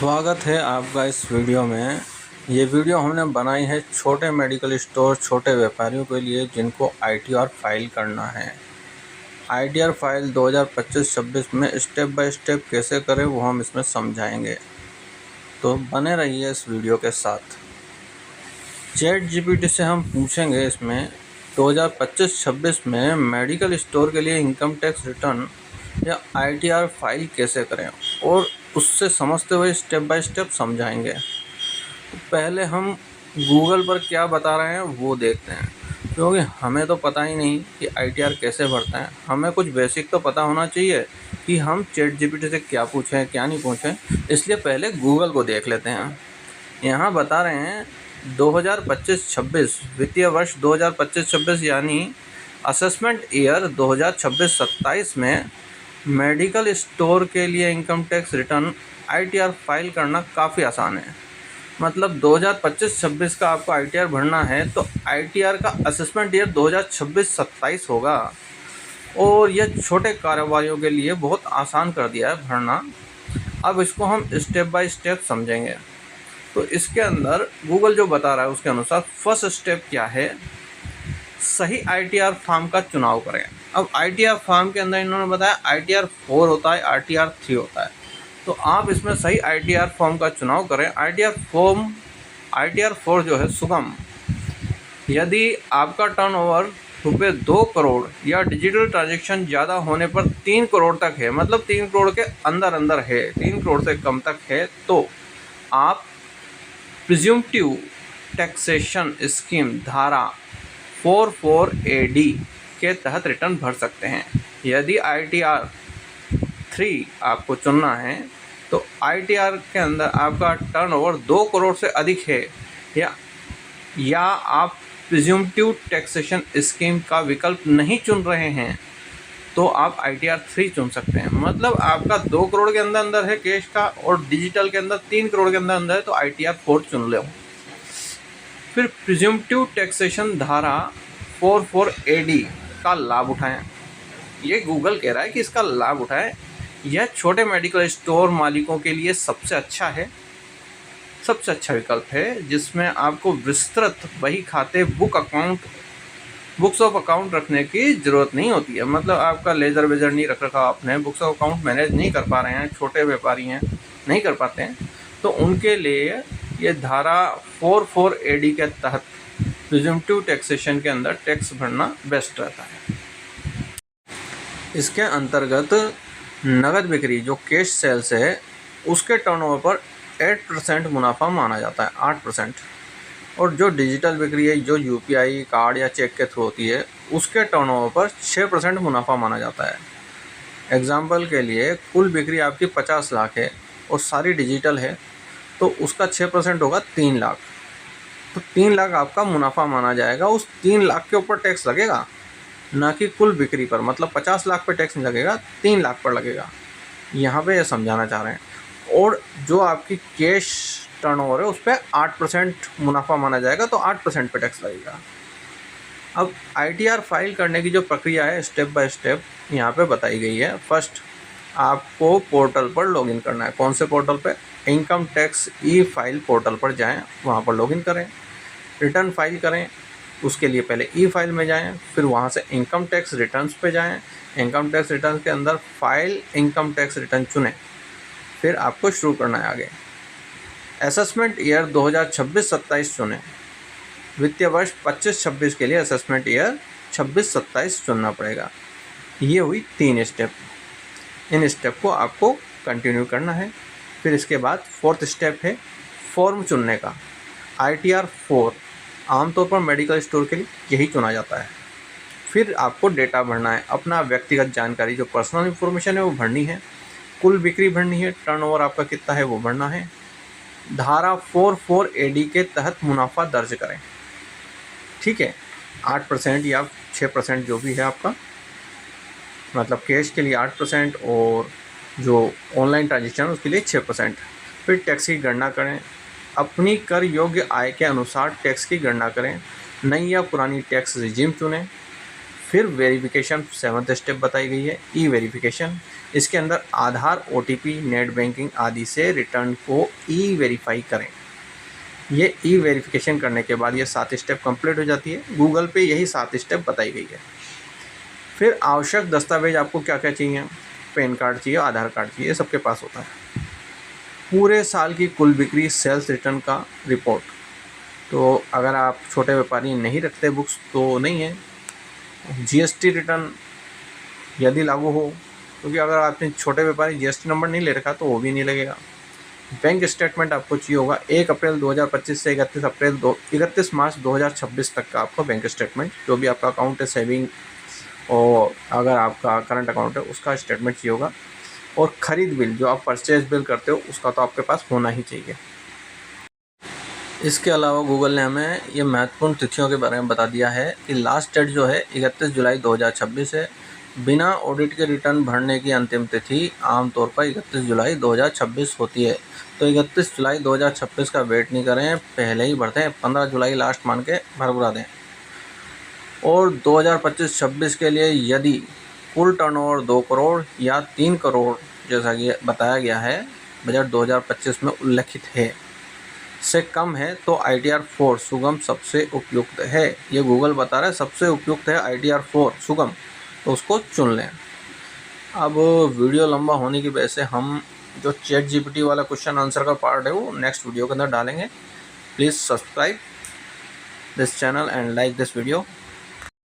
स्वागत है आपका इस वीडियो में। ये वीडियो हमने बनाई है छोटे मेडिकल स्टोर, छोटे व्यापारियों के लिए जिनको आईटीआर फाइल करना है। आईटीआर फाइल 2025-26 में स्टेप बाय स्टेप कैसे करें वो हम इसमें समझाएंगे, तो बने रहिए इस वीडियो के साथ। चैट जीपीटी से हम पूछेंगे इसमें 2025-26 में मेडिकल स्टोर के लिए इनकम टैक्स रिटर्न या आईटीआर फाइल कैसे करें, और उससे समझते हुए स्टेप बाय स्टेप समझाएंगे। तो पहले हम गूगल पर क्या बता रहे हैं वो देखते हैं, क्योंकि हमें तो पता ही नहीं कि आईटीआर कैसे भरता है। हमें कुछ बेसिक तो पता होना चाहिए कि हम चैट जीपीटी से क्या पूछें क्या नहीं पूछें, इसलिए पहले गूगल को देख लेते हैं। यहाँ बता रहे हैं 2025-26 वित्तीय वर्ष 2025-26 यानी असेसमेंट ईयर 2026-27 में मेडिकल स्टोर के लिए income tax return ITR file करना काफ़ी आसान है। मतलब 2025-26 का आपको आईटीआर भरना है तो आईटीआर का असेसमेंट ईयर 2026-27 होगा, और यह छोटे कारोबारियों के लिए बहुत आसान कर दिया है भरना। अब इसको हम स्टेप बाय स्टेप समझेंगे। तो इसके अंदर गूगल जो बता रहा है उसके अनुसार फर्स्ट स्टेप क्या है, सही आईटीआर फॉर्म का चुनाव करें। अब आईटीआर फॉर्म के अंदर इन्होंने बताया आईटीआर 4 होता है, आईटीआर 3 होता है, तो आप इसमें सही आईटीआर फॉर्म का चुनाव करें। आईटीआर 4 जो है सुगम, यदि आपका टर्नओवर रुपये 2 करोड़ या डिजिटल ट्रांजैक्शन ज़्यादा होने पर 3 करोड़ तक है, मतलब 3 करोड़ के अंदर अंदर है, 3 करोड़ से कम तक है, तो आप प्रिज्यूम्टिव टैक्सेशन स्कीम धारा 44AD के तहत रिटर्न भर सकते हैं। यदि आईटीआर 3 आपको चुनना है तो आईटीआर के अंदर आपका टर्नओवर 2 करोड़ से अधिक है या आप प्रिज्यूम्टिव टैक्सेशन स्कीम का विकल्प नहीं चुन रहे हैं तो आप आईटीआर 3 चुन सकते हैं। मतलब आपका 2 करोड़ के अंदर अंदर है कैश का और डिजिटल के अंदर 3 करोड़ के अंदर अंदर है तो आईटीआर 4 चुन लो। फिर प्रिज्यूम्टिव टैक्सेशन धारा 44AD का लाभ उठाएं। ये गूगल कह रहा है कि इसका लाभ उठाएं। यह छोटे मेडिकल स्टोर मालिकों के लिए सबसे अच्छा विकल्प है, जिसमें आपको विस्तृत बही खाते बुक्स ऑफ अकाउंट रखने की ज़रूरत नहीं होती है। मतलब आपका लेजर वेजर नहीं रख रखा आपने, बुक्स ऑफ अकाउंट मैनेज नहीं कर पा रहे हैं, छोटे व्यापारी हैं नहीं कर पाते हैं, तो उनके लिए ये धारा 44AD के तहत प्रिज्यूम्टिव टैक्सेशन के अंदर टैक्स भरना बेस्ट रहता है। इसके अंतर्गत नगद बिक्री जो कैश सेल्स है उसके टर्नओवर पर 8% मुनाफा माना जाता है, 8%, और जो डिजिटल बिक्री है जो यूपीआई कार्ड या चेक के थ्रू होती है उसके टर्नओवर पर 6% मुनाफा माना जाता है। एग्जाम्पल के लिए कुल बिक्री आपकी 50 लाख है और सारी डिजिटल है तो उसका 6% होगा 3 लाख, तो 3 लाख आपका मुनाफा माना जाएगा। उस 3 लाख के ऊपर टैक्स लगेगा, ना कि कुल बिक्री पर। मतलब 50 लाख पर टैक्स नहीं लगेगा, 3 लाख पर लगेगा। यहाँ पे ये समझाना चाह रहे हैं। और जो आपकी कैश टर्नओवर है उस पर 8% मुनाफा माना जाएगा तो 8% पे टैक्स लगेगा। अब आईटीआर फाइल करने की जो प्रक्रिया है स्टेप बाय स्टेप यहाँ पे बताई गई है। फर्स्ट आपको पोर्टल पर लॉगिन करना है। कौन से पोर्टल पे? Income tax e file portal पर जाएं, वहाँ पर लॉगिन करें, रिटर्न फाइल करें। उसके लिए पहले ई फाइल में जाएं, फिर वहाँ से इनकम टैक्स रिटर्न्स पे जाएं। इनकम टैक्स रिटर्न के अंदर फाइल इनकम टैक्स रिटर्न चुनें, फिर आपको शुरू करना है आगे। असेसमेंट ईयर 2026-27 चुनें। वित्तीय वर्ष 25-26 के लिए असेसमेंट ईयर 26-27 चुनना पड़ेगा। ये हुई 3 स्टेप। इन स्टेप को आपको कंटिन्यू करना है। फिर इसके बाद 4th स्टेप है फॉर्म चुनने का। आईटीआर 4 आमतौर पर मेडिकल स्टोर के लिए यही चुना जाता है। फिर आपको डेटा भरना है, अपना व्यक्तिगत जानकारी जो पर्सनल इन्फॉर्मेशन है वो भरनी है, कुल बिक्री भरनी है, टर्नओवर आपका कितना है वो भरना है, धारा 44AD के तहत मुनाफा दर्ज करें। ठीक है, 8% या 6% जो भी है आपका, मतलब कैश के लिए 8% और जो ऑनलाइन ट्रांजेक्शन उसके लिए 6%। फिर टैक्स की गणना करें, अपनी कर योग्य आय के अनुसार टैक्स की गणना करें, नई या पुरानी टैक्स रिजीम चुनें। फिर वेरिफिकेशन 7th स्टेप बताई गई है, ई वेरिफिकेशन। इसके अंदर आधार, OTP, नेट बैंकिंग आदि से रिटर्न को ई वेरीफाई करें। ये ई वेरिफिकेशन करने के बाद ये 7 स्टेप कंप्लीट हो जाती है। गूगल पे यही 7 स्टेप बताई गई है। फिर आवश्यक दस्तावेज आपको क्या क्या चाहिए? पैन कार्ड चाहिए, आधार कार्ड चाहिए, ये सबके पास होता है। पूरे साल की कुल बिक्री, सेल्स रिटर्न का रिपोर्ट। तो अगर आप छोटे व्यापारी नहीं रखते बुक्स तो नहीं है। GST रिटर्न यदि लागू हो, क्योंकि अगर आपने छोटे व्यापारी GST नंबर नहीं ले रखा तो वो भी नहीं लगेगा। बैंक स्टेटमेंट आपको चाहिए होगा 1 अप्रैल 2025 से 31 मार्च 2026 तक का आपको बैंक स्टेटमेंट, जो भी आपका अकाउंट है सेविंग और अगर आपका करंट अकाउंट है उसका स्टेटमेंट चाहिए होगा। और ख़रीद बिल, जो आप परचेज बिल करते हो, उसका तो आपके पास होना ही चाहिए। इसके अलावा गूगल ने हमें ये महत्वपूर्ण तिथियों के बारे में बता दिया है कि लास्ट डेट जो है 31 जुलाई 2026 है। बिना ऑडिट के रिटर्न भरने की अंतिम तिथि आमतौर पर 31 जुलाई 2026 होती है। तो 31 जुलाई 2026 का वेट नहीं करें, पहले ही भरते हैं, 15 जुलाई लास्ट मान के भरभरा दें। और 2025-26 के लिए यदि कुल टर्नओवर 2 करोड़ या 3 करोड़ जैसा कि बताया गया है, बजट 2025 में उल्लेखित है, से कम है तो ITR 4 सुगम सबसे उपयुक्त है। ये गूगल बता रहा है सबसे उपयुक्त है ITR 4 सुगम, तो उसको चुन लें। अब वीडियो लंबा होने की वजह से हम जो ChatGPT वाला क्वेश्चन आंसर का पार्ट है वो नेक्स्ट वीडियो के अंदर डालेंगे। Please subscribe this channel and like this video.